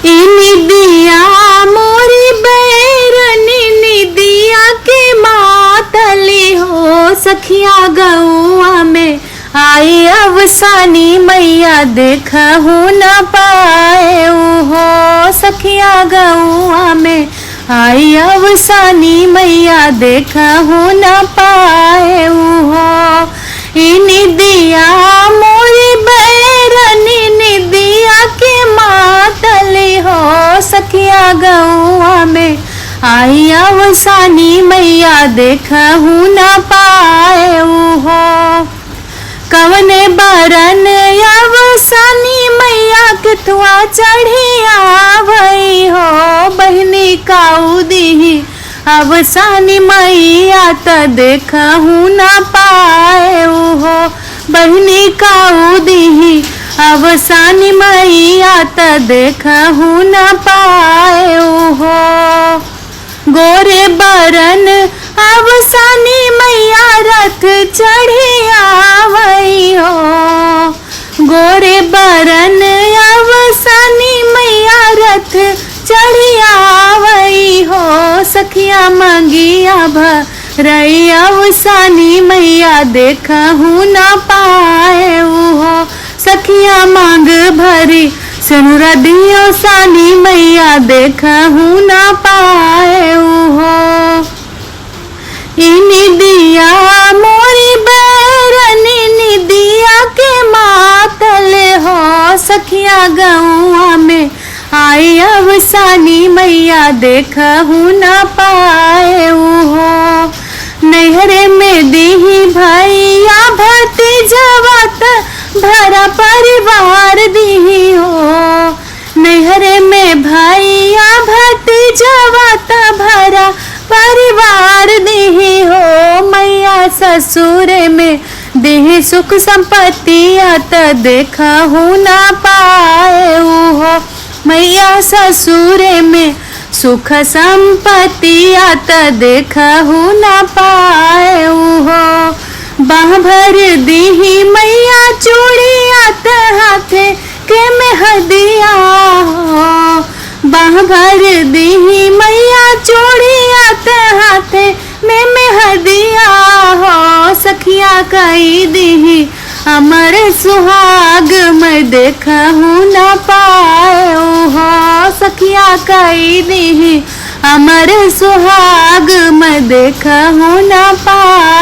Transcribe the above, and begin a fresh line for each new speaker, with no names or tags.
निदिया मोरी बैरनी निदिया के मातली हो सखिया गौआ में आई अवसानी मैया देखहु न पाए हो सखिया गौआ में आई अवसानी मैया देखहु न पाए हो। निदिया मोरी बैरनी निदिया के मातली हो सखिया गौआ में आई अवसानी मैया देखहु न पाए हो। कवने बरन अवसानी मैया कितवा चढ़िया भई हो बहनी काऊ दी अवसानी मैया त देखहु न पाए हो बहनी काऊ दी अवसानी मैया त देखहु न पाए हो। गोरे बरन अवसानी मैया रथ चढ़िया वही हो गोरे बरन अवसानी मैया रथ चढ़िया वही हो सखिया मंगिया भरई अवसानी मैया देखहु न पाए हो सखिया मांग भरी सिनुरा दियो सानी मैया देखहु न पाए हो। निदिया मोरी बैरनी निदिया के मातल हो सखिया गौआ में आई अवसानी मैया देखहु न पाए हो। नैहरे में दीही भैया भतीजवा त भरा परिवार दीही हो नैहरे में भैया भतीजवा त भरा परिवार दीही हो। मैया ससुरे में देह सुख संपत्ति त देखहु न पाए हो मैया ससुरे में सुख संपत्ति त देखहु न पाए हो। बाह भर दीही मैया चूड़िया त हाथे के मेहदिया हो बाह भर दीही मैया चूड़िया त हाथे में मेहदिया हो सखिया कई दीही अमर सुहाग मैं देखहु न पाए हो सखिया कई दीही अमर सुहाग मैं देखहु न पाए।